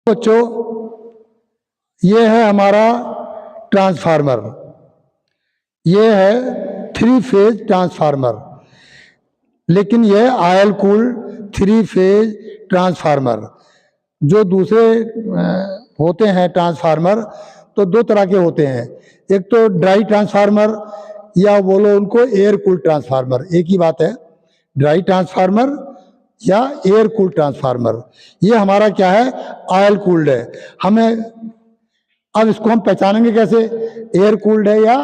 बच्चों, ये है हमारा ट्रांसफार्मर। ये है 3 फेज ट्रांसफार्मर, लेकिन ये ऑयल कूल्ड 3 फेज ट्रांसफार्मर। जो दूसरे होते हैं ट्रांसफार्मर, तो 2 तरह के होते हैं। एक तो ड्राई ट्रांसफार्मर, या बोलो उनको एयर कूल्ड ट्रांसफार्मर, एक ही बात है। ड्राई ट्रांसफार्मर या एयर कूल्ड ट्रांसफार्मर। ये हमारा क्या है, ऑयल कूल्ड है। हमें अब इसको हम पहचानेंगे कैसे, एयर कूल्ड है या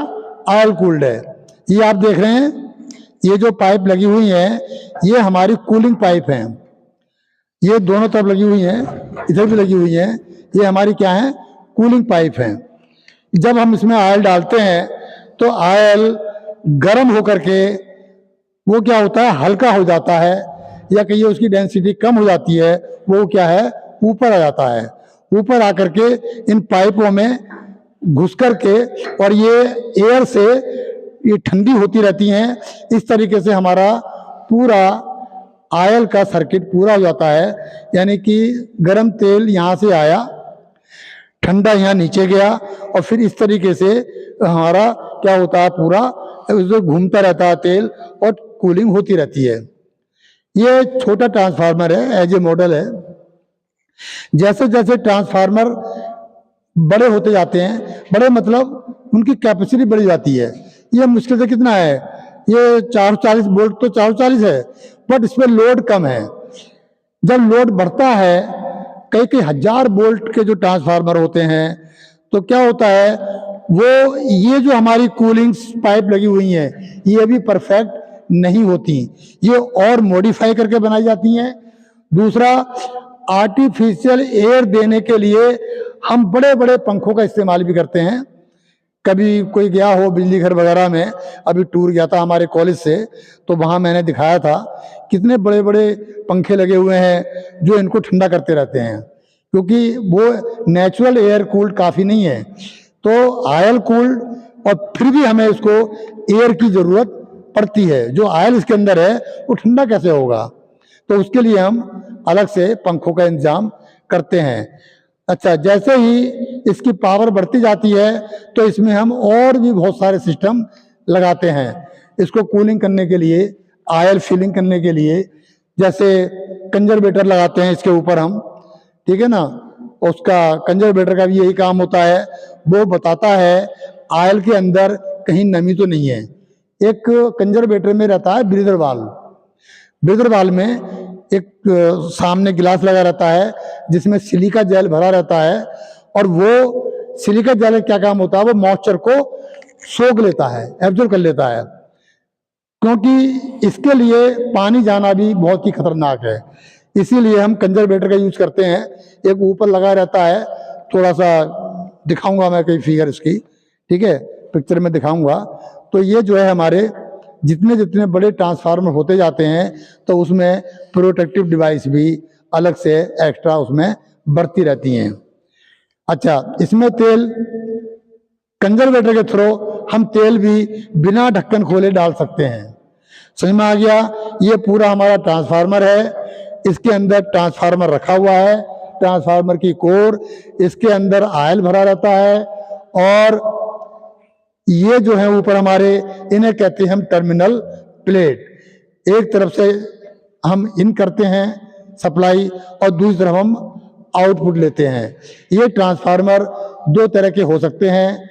ऑयल कूल्ड है। ये आप देख रहे हैं, ये जो पाइप लगी हुई है, ये हमारी कूलिंग पाइप हैं। ये दोनों तरफ लगी हुई हैं, इधर भी लगी हुई हैं। ये हमारी क्या है, कूलिंग पाइप हैं। जब हम इसमें ऑयल डालते हैं तो ऑयल गर्म होकर के वो क्या होता है, हल्का हो जाता है, या कहिए उसकी डेंसिटी कम हो जाती है। वो क्या है, ऊपर आ जाता है। ऊपर आकर के इन पाइपों में घुस कर के, और ये एयर से ये ठंडी होती रहती हैं। इस तरीके से हमारा पूरा ऑयल का सर्किट पूरा हो जाता है। यानी कि गर्म तेल यहाँ से आया, ठंडा यहाँ नीचे गया, और फिर इस तरीके से हमारा क्या होता है, पूरा घूमता रहता है तेल, और कूलिंग होती रहती है। ये छोटा ट्रांसफार्मर है, एज ए मॉडल है। जैसे जैसे ट्रांसफार्मर बड़े होते जाते हैं, बड़े मतलब उनकी कैपेसिटी बढ़ जाती है। ये मुश्किल से कितना है, ये 440 वोल्ट तो 440 है, बट इसमें लोड कम है। जब लोड बढ़ता है, कई कई हजार वोल्ट के जो ट्रांसफार्मर होते हैं, तो क्या होता है, वो ये जो हमारी कूलिंग पाइप लगी हुई हैं, ये भी परफेक्ट नहीं होती। ये और मॉडिफाई करके बनाई जाती हैं। दूसरा, आर्टिफिशियल एयर देने के लिए हम बड़े बड़े पंखों का इस्तेमाल भी करते हैं। कभी कोई गया हो बिजली घर वगैरह में, अभी टूर गया था हमारे कॉलेज से, तो वहाँ मैंने दिखाया था कितने बड़े बड़े पंखे लगे हुए हैं जो इनको ठंडा करते रहते हैं, क्योंकि वो नेचुरल एयर कूल्ड काफ़ी नहीं है। तो ऑयल कूल्ड, और फिर भी हमें इसको एयर की ज़रूरत पड़ती है। जो ऑयल इसके अंदर है वो ठंडा कैसे होगा, तो उसके लिए हम अलग से पंखों का इंतजाम करते हैं। अच्छा, जैसे ही इसकी पावर बढ़ती जाती है, तो इसमें हम और भी बहुत सारे सिस्टम लगाते हैं इसको कूलिंग करने के लिए, ऑयल फिलिंग करने के लिए। जैसे कंजर्वेटर लगाते हैं इसके ऊपर हम, ठीक है ना। उसका कंजर्वेटर का भी यही काम होता है, वो बताता है ऑयल के अंदर कहीं नमी तो नहीं है। एक कंजर्वेटर में रहता है ब्रीदर वाल्व। ब्रीदर वाल्व में एक सामने गिलास लगा रहता है जिसमें सिलिका जेल भरा रहता है, और वो सिलिका जेल क्या काम होता है, वो मॉइस्चर को सोख लेता है, एब्जॉर्ब कर लेता है। क्योंकि इसके लिए पानी जाना भी बहुत ही खतरनाक है, इसीलिए हम कंजर्वेटर का यूज करते हैं। एक ऊपर लगा रहता है, थोड़ा सा दिखाऊंगा मैं कई फिगर इसकी, ठीक है, पिक्चर में दिखाऊंगा। तो ये जो है हमारे जितने जितने बड़े ट्रांसफार्मर होते जाते हैं, तो उसमें प्रोटेक्टिव डिवाइस भी अलग से एक्स्ट्रा उसमें बढ़ती रहती हैं। अच्छा, इसमें तेल कंजर्वेटर के थ्रू हम तेल भी बिना ढक्कन खोले डाल सकते हैं। समझ में आ गया। ये पूरा हमारा ट्रांसफार्मर है, इसके अंदर ट्रांसफार्मर रखा हुआ है, ट्रांसफार्मर की कोर, इसके अंदर ऑयल भरा रहता है, और ये जो है ऊपर हमारे, इन्हें कहते हैं हम टर्मिनल प्लेट। एक तरफ से हम इन करते हैं सप्लाई, और दूसरी तरफ हम आउटपुट लेते हैं। ये ट्रांसफार्मर 2 तरह के हो सकते हैं,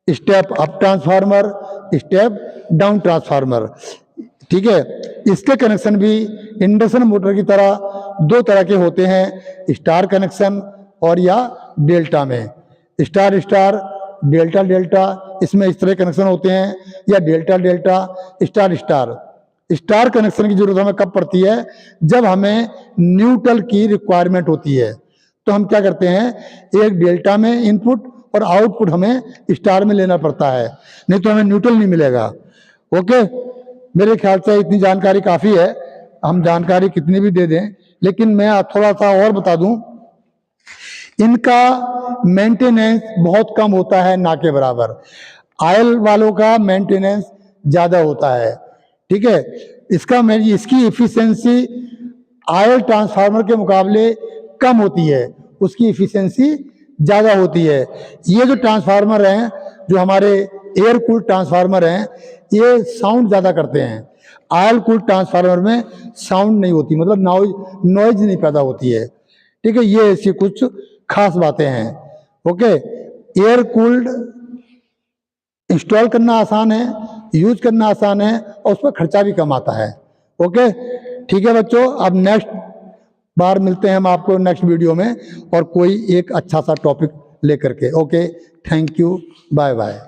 step up transformer, step down transformer, ठीक है। इसके कनेक्शन भी इंडक्शन मोटर की तरह 2 तरह के होते हैं, स्टार कनेक्शन और या डेल्टा में। स्टार स्टार, डेल्टा डेल्टा, इसमें इस तरह कनेक्शन होते हैं, या delta delta, star star. Star connection की जरूरत हमें कब पड़ती है, जब हमें न्यूट्रल की रिक्वायरमेंट होती है। तो हम क्या करते हैं, एक डेल्टा में इनपुट और आउटपुट हमें स्टार में लेना पड़ता है, नहीं तो हमें न्यूट्रल नहीं मिलेगा। ओके, मेरे ख्याल से इतनी जानकारी काफ़ी है। हम जानकारी कितनी भी दे दें, लेकिन मैं थोड़ा सा और बता दूं, इनका मेंटेनेंस बहुत कम होता है, ना के बराबर। ऑयल वालों का मेंटेनेंस ज़्यादा होता है, ठीक है। इसकी एफिशिएंसी ऑयल ट्रांसफार्मर के मुकाबले कम होती है, उसकी इफिशियंसी ज़्यादा होती है। ये जो ट्रांसफार्मर हैं, जो हमारे एयर कूल्ड ट्रांसफार्मर हैं, ये साउंड ज़्यादा करते हैं। ऑयल कूल्ड ट्रांसफार्मर में साउंड नहीं होती, मतलब नॉइज नहीं पैदा होती है। ठीक है, ये ऐसी कुछ खास बातें हैं। ओके, एयर कूल्ड इंस्टॉल करना आसान है, यूज करना आसान है, और उस पर खर्चा भी कम आता है। ओके, ठीक है बच्चों, अब नेक्स्ट बार मिलते हैं हम आपको नेक्स्ट वीडियो में और कोई एक अच्छा सा टॉपिक लेकर के। Okay, thank you, bye bye.